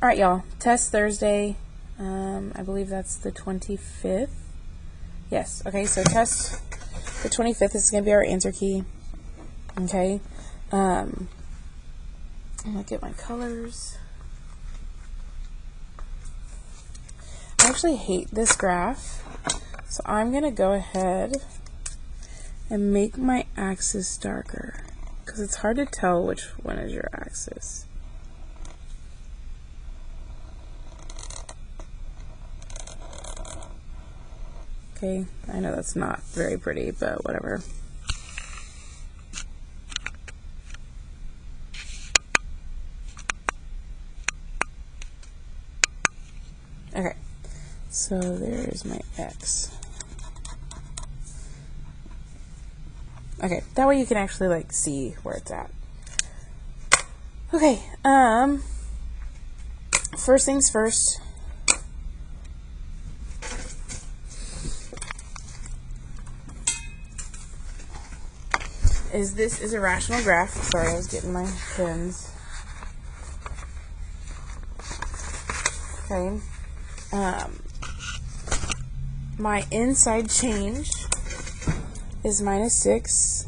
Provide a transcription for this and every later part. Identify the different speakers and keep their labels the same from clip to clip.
Speaker 1: Alright, y'all. Test Thursday. I believe that's the 25th. Yes. Okay, so test the 25th is going to be our answer key. Okay. I'm going to get my colors. I actually hate this graph, so I'm going to go ahead and make my axis darker, because it's hard to tell which one is your axis. Okay, I know that's not very pretty, but whatever. Okay, so there's my X. Okay, that way you can actually like see where it's at. Okay, first things first. This is a rational graph. Sorry, I was getting my pins. Okay. My inside change is -6.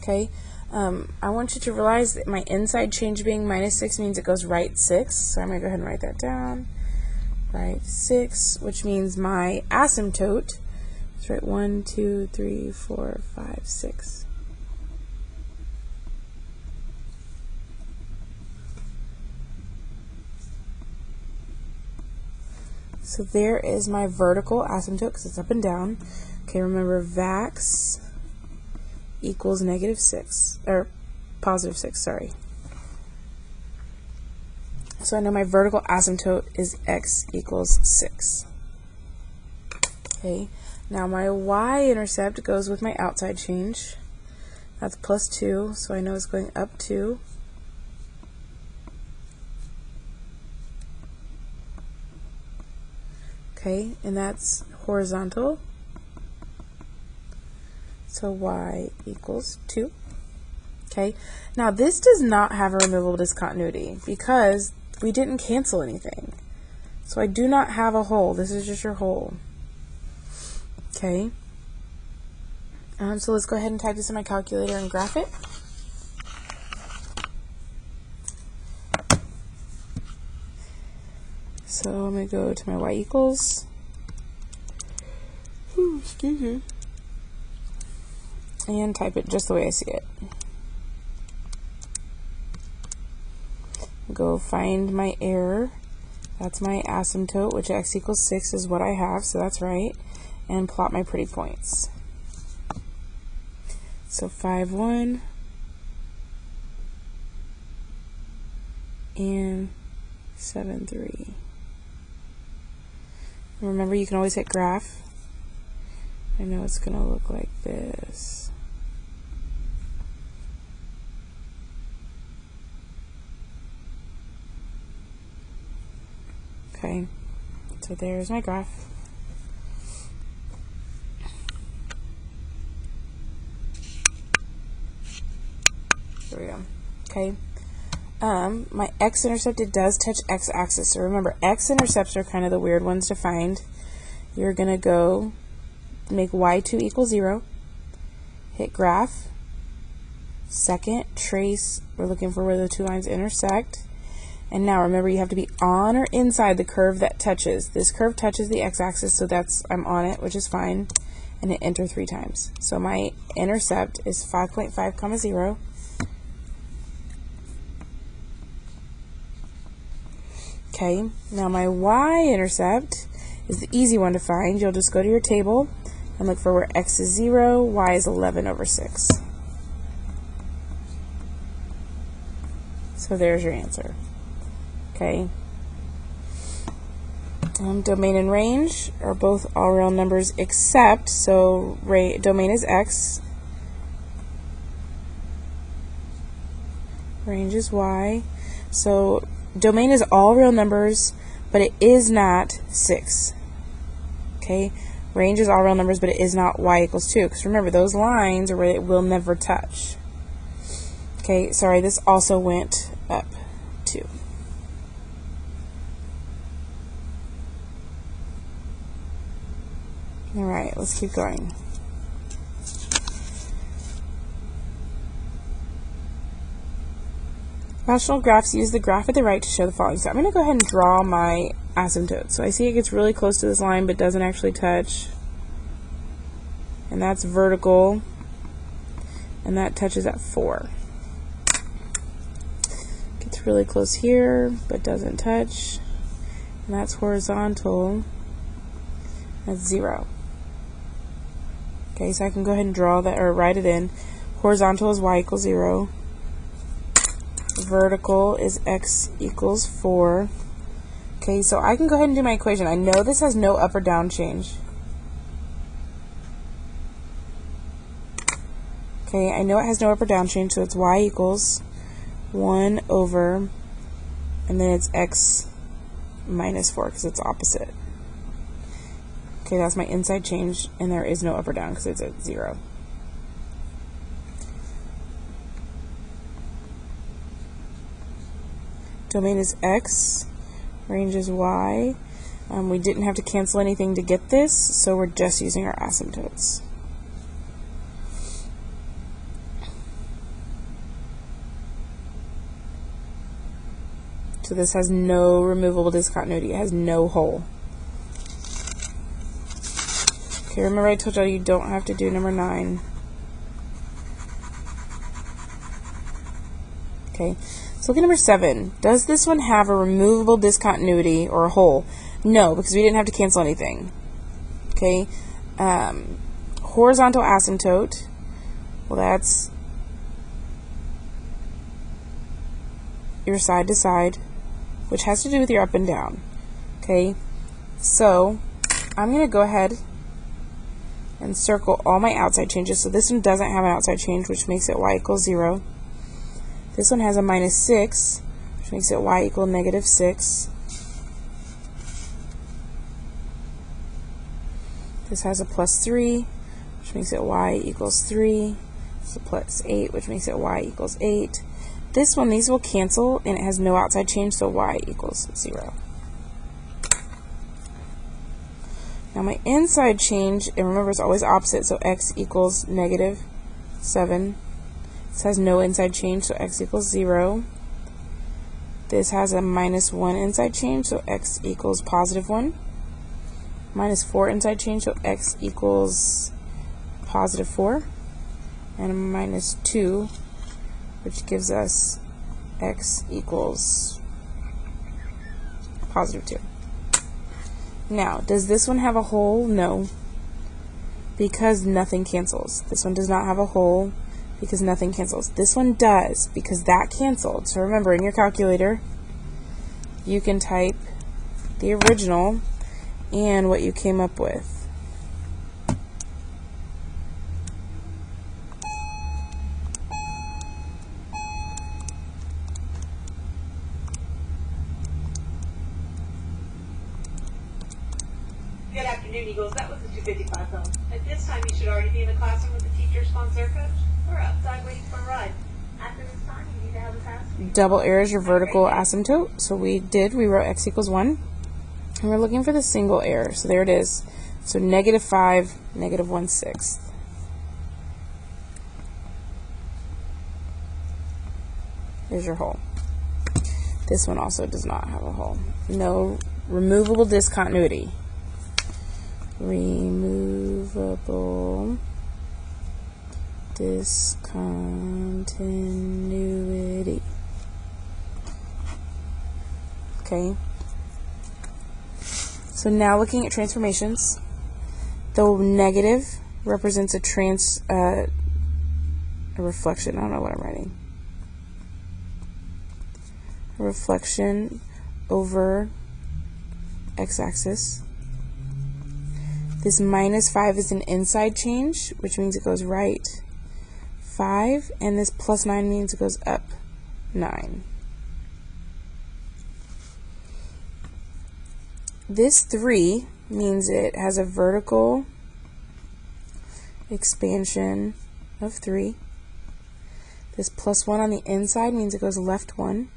Speaker 1: Okay. I want you to realize that my inside change being -6 means it goes right 6. So I'm going to go ahead and write that down. Right 6, which means my asymptote is right 1, 2, 3, 4, 5, 6. So there is my vertical asymptote because it's up and down. Okay, remember Vax equals -6, or +6, sorry. So I know my vertical asymptote is x equals 6. Okay, now my y-intercept goes with my outside change. That's +2, so I know it's going up 2. Okay, and that's horizontal. So y equals 2. Okay, now this does not have a removable discontinuity because we didn't cancel anything. So I do not have a hole. This is just your hole. Okay. So let's go ahead and type this in my calculator and graph it. So I'm going to go to my y equals. Excuse me. And type it just the way I see it. Go find my error. That's my asymptote, which x equals 6 is what I have, so that's right. And plot my pretty points. So 5, 1. And 7, 3. Remember, you can always hit graph. I know it's going to look like this. Okay, so there's my graph. There we go. Okay. My x-intercept, it does touch x-axis. So remember, x-intercepts are kind of the weird ones to find. You're going to go make y2 equal 0. Hit graph. Second, trace. We're looking for where the two lines intersect. And now remember, you have to be on or inside the curve that touches. This curve touches the x-axis, so that's, I'm on it, which is fine. And hit enter 3 times. So my intercept is 5.5, 0. Okay, now my y-intercept is the easy one to find. You'll just go to your table and look for where x is 0, y is 11/6. So there's your answer. Okay. Domain and range are both all real numbers except, so domain is x, range is y. So domain is all real numbers, but it is not 6. Okay, range is all real numbers, but it is not y equals 2. Because remember, those lines are where it will never touch. Okay, sorry, this also went up 2. Alright, let's keep going. Rational graphs use the graph at the right to show the following. So I'm going to go ahead and draw my asymptote. So I see it gets really close to this line but doesn't actually touch. And that's vertical. And that touches at 4. Gets really close here but doesn't touch. And that's horizontal. That's 0. Okay, so I can go ahead and draw that, or write it in. Horizontal is y equals 0. Vertical is x equals 4. Okay, so I can go ahead and do my equation. I know this has no up or down change. Okay, I know it has no up or down change, so it's y equals 1 over, and then it's x minus 4 because it's opposite. Okay, that's my inside change, and there is no up or down because it's at 0. Domain is x, range is y. We didn't have to cancel anything to get this, so we're just using our asymptotes. So this has no removable discontinuity. It has no hole. Okay, remember I told you don't have to do number 9. Okay, so look at number 7. Does this one have a removable discontinuity or a hole? No, because we didn't have to cancel anything. Okay, horizontal asymptote. Well, that's your side to side, which has to do with your up and down. Okay, so I'm going to go ahead and circle all my outside changes. So this one doesn't have an outside change, which makes it y equals 0. This one has a minus 6, which makes it y equal negative 6. This has a plus 3, which makes it y equals 3. It's a plus 8, which makes it y equals 8. This one, these will cancel, and it has no outside change, so y equals 0. Now my inside change, and remember it's always opposite, so x equals negative 7. This has no inside change, so x equals 0. This has a minus 1 inside change, so x equals positive 1. Minus 4 inside change, so x equals positive 4. And a minus 2, which gives us x equals positive 2. Now, does this one have a hole? No, because nothing cancels. This one does not have a hole because nothing cancels. This one does because that canceled. So remember, in your calculator, you can type the original and what you came up with.
Speaker 2: Good afternoon, Eagles. That was the 255 phone. At this time, you should already be in the classroom with the teacher, sponsor, coach, or outside waiting for a ride. After this time, you need to have a pass.
Speaker 1: Double error is your vertical asymptote. So we wrote x equals 1. And we're looking for the single error. So there it is. So negative 5, negative 1/6. There's your hole. This one also does not have a hole. No removable discontinuity. Removable discontinuity. Okay. So now looking at transformations, the negative represents a reflection. I don't know what I'm writing. A reflection over x-axis. This minus 5 is an inside change, which means it goes right 5, and this plus 9 means it goes up 9. This 3 means it has a vertical expansion of 3. This plus 1 on the inside means it goes left 1.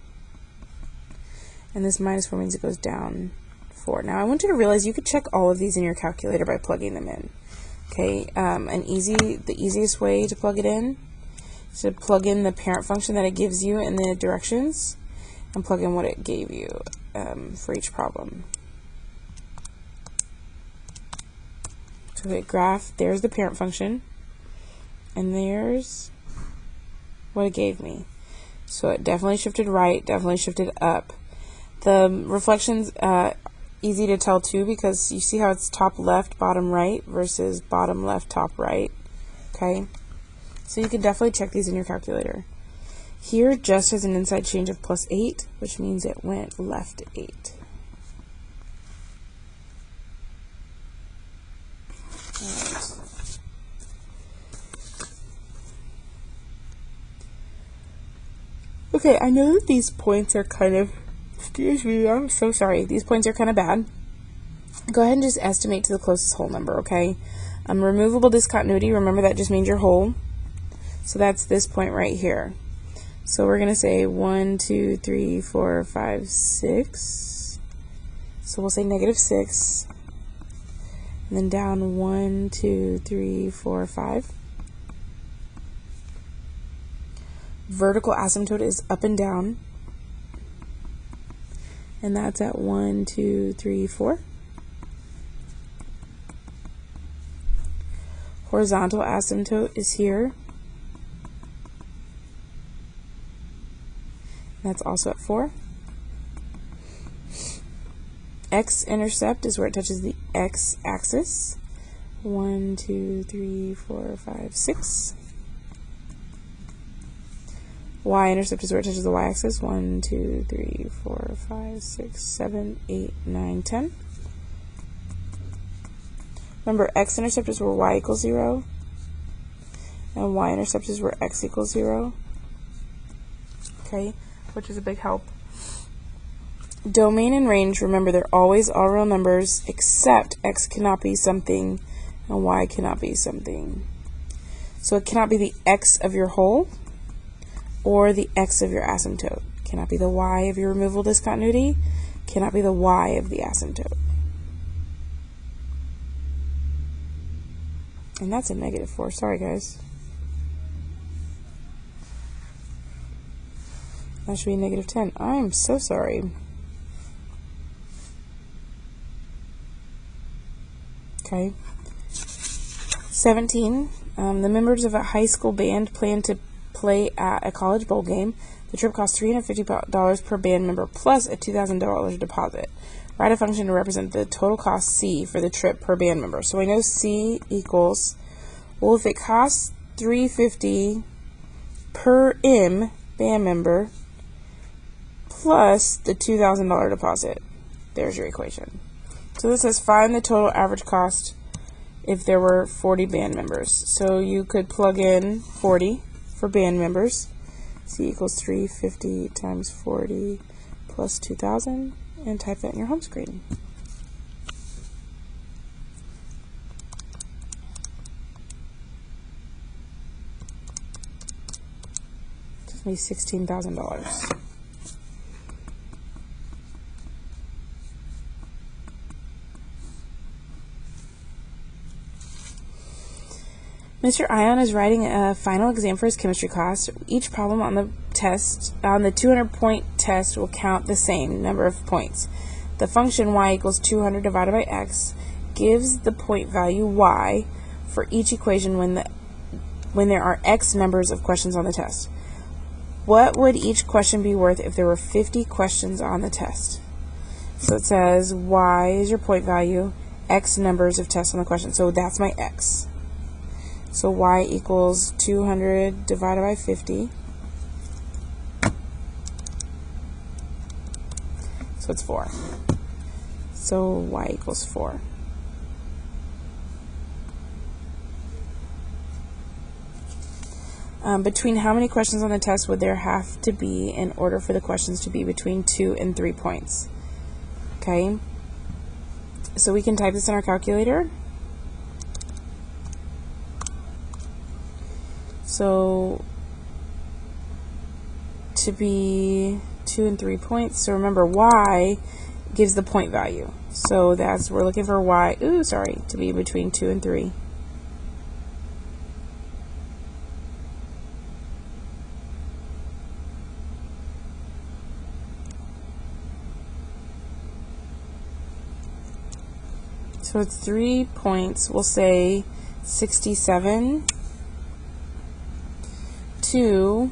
Speaker 1: And this minus 4 means it goes down 4. Now I want you to realize you could check all of these in your calculator by plugging them in. Okay, the easiest way to plug it in is to plug in the parent function that it gives you in the directions and plug in what it gave you for each problem. So hit graph, there's the parent function, and there's what it gave me. So it definitely shifted right, definitely shifted up. The reflections, easy to tell too, because you see how it's top left, bottom right versus bottom left, top right. Okay, so you can definitely check these in your calculator. Here just has an inside change of +8, which means it went left 8. Alright. Okay, I know that these points are kind of, excuse me, I'm so sorry, these points are kind of bad. Go ahead and just estimate to the closest whole number, okay? Removable discontinuity, remember that just means your whole. So that's this point right here. So we're going to say 1, 2, 3, 4, 5, 6. So we'll say -6. And then down 1, 2, 3, 4, 5. Vertical asymptote is up and down. And that's at 1, 2, 3, 4. Horizontal asymptote is here. That's also at 4. X-intercept is where it touches the x-axis. 1, 2, 3, 4, 5, 6. Y-intercept is where it touches the y-axis. 1, 2, 3, 4, 5, 6, 7, 8, 9, 10. Remember, x-intercept is where y equals 0. And y-intercept is where x equals 0. Okay, which is a big help. Domain and range, remember, they're always all real numbers, except x cannot be something and y cannot be something. So it cannot be the x of your whole or the x of your asymptote. It cannot be the y of your removable discontinuity, cannot be the y of the asymptote. And that's a -4. Sorry, guys. That should be -10. I'm so sorry. Okay. 17. The members of a high school band plan to play at a college bowl game. The trip costs $350 per band member plus a $2,000 deposit. Write a function to represent the total cost C for the trip per band member. So I know C equals, well, if it costs $350 per band member plus the $2,000 deposit. There's your equation. So this says find the total average cost if there were 40 band members. So you could plug in 40 for band members. C equals 350 times 40 plus 2,000 and type that in your home screen. Just me $16,000. Mr. Ion is writing a final exam for his chemistry class. Each problem on the test, on the 200-point test, will count the same number of points. The function y equals 200 divided by x gives the point value y for each equation when there are x numbers of questions on the test. What would each question be worth if there were 50 questions on the test? So it says y is your point value, x numbers of tests on the question. So that's my x. So y equals 200 divided by 50. So it's 4. So y equals 4. Between how many questions on the test would there have to be in order for the questions to be between 2 and 3 points? Okay. So we can type this in our calculator. So to be 2 and 3 points, so remember y gives the point value. So we're looking for y, to be between 2 and 3. So it's 3 points. We'll say 67 to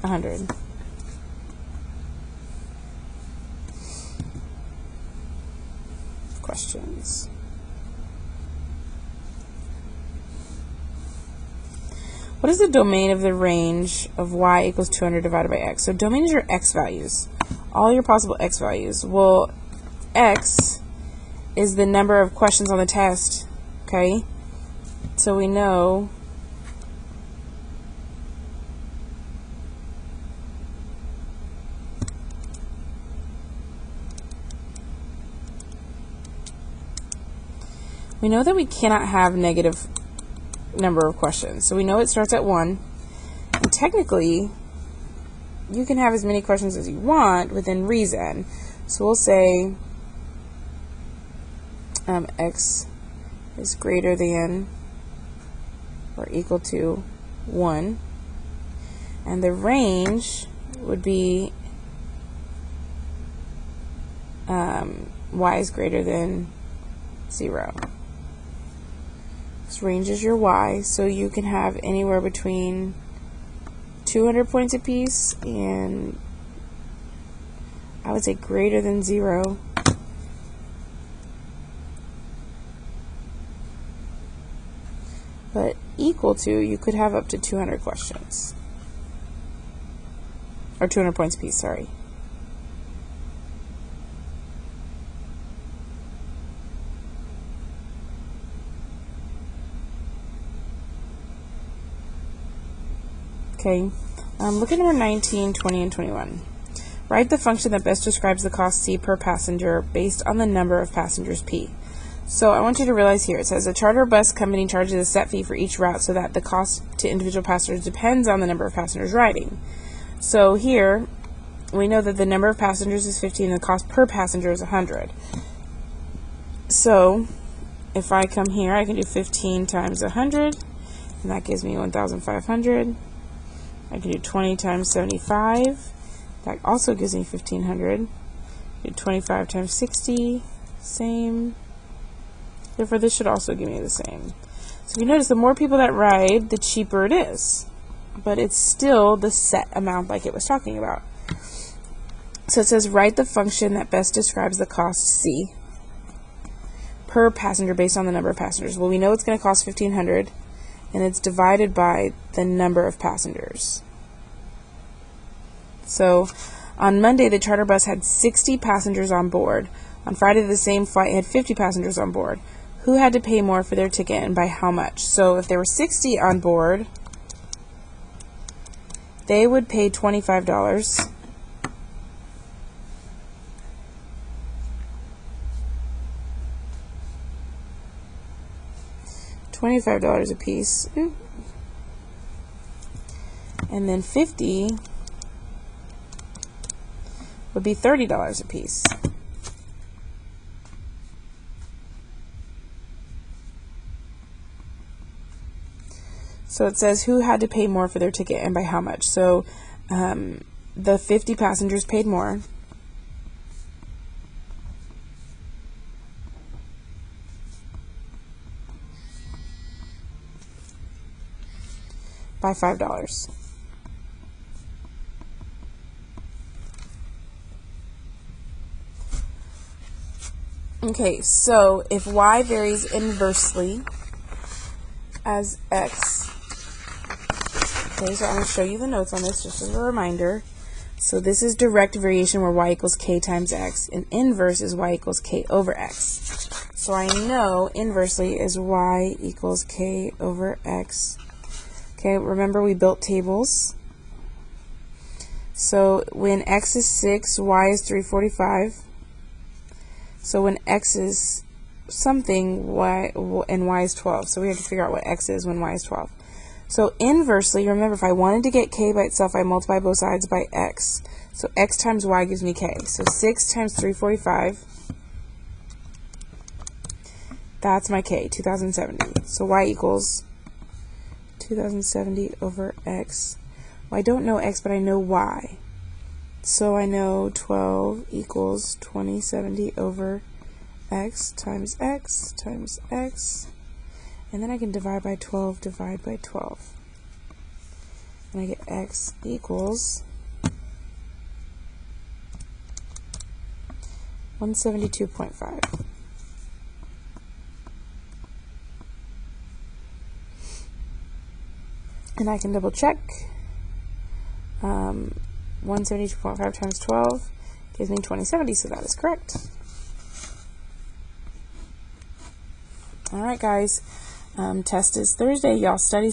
Speaker 1: 100. Questions? What is the domain of the range of y equals 200 divided by x? So domain is your x values, all your possible x values. Well, x is the number of questions on the test, okay? So we know that we cannot have negative number of questions. So we know it starts at 1. And technically, you can have as many questions as you want within reason. So we'll say x is greater than or equal to 1. And the range would be y is greater than 0. This range is your y, so you can have anywhere between 200 points apiece and I would say greater than 0. But equal to, you could have up to 200 questions. Or 200 points apiece, sorry. Okay, look at number 19, 20, and 21. Write the function that best describes the cost C per passenger based on the number of passengers P. So I want you to realize here, it says a charter bus company charges a set fee for each route so that the cost to individual passengers depends on the number of passengers riding. So here, we know that the number of passengers is 15 and the cost per passenger is 100. So if I come here, I can do 15 times 100, and that gives me 1,500. I can do 20 times 75. That also gives me 1,500. Do 25 times 60. Same. Therefore, this should also give me the same. So if you notice, the more people that ride, the cheaper it is. But it's still the set amount like it was talking about. So it says, write the function that best describes the cost C per passenger based on the number of passengers. Well, we know it's going to cost 1,500. And it's divided by the number of passengers. So on Monday, the charter bus had 60 passengers on board. On Friday, the same flight had 50 passengers on board. Who had to pay more for their ticket and by how much? So if there were 60 on board, they would pay $25. $25 a piece. And then 50 would be $30 a piece. So it says who had to pay more for their ticket and by how much. So the 50 passengers paid more. By $5. Okay, so if y varies inversely as x, okay, so I'm going to show you the notes on this just as a reminder. So this is direct variation where y equals k times x, and inverse is y equals k over x. So I know inversely is y equals k over x. Okay, remember we built tables. So when x is 6, y is 345. So when x is something, y and y is 12. So we have to figure out what x is when y is 12. So inversely, remember if I wanted to get k by itself, I multiply both sides by x. So x times y gives me k. So 6 times 345, that's my k, 2070. So y equals 2070 over x. Well, I don't know x, but I know y. So I know 12 equals 2070 over x times x times x. And then I can divide by 12, divide by 12. And I get x equals 172.5. And I can double check. 172.5 times 12 gives me 2070, so that is correct. Alright guys, test is Thursday. Y'all study.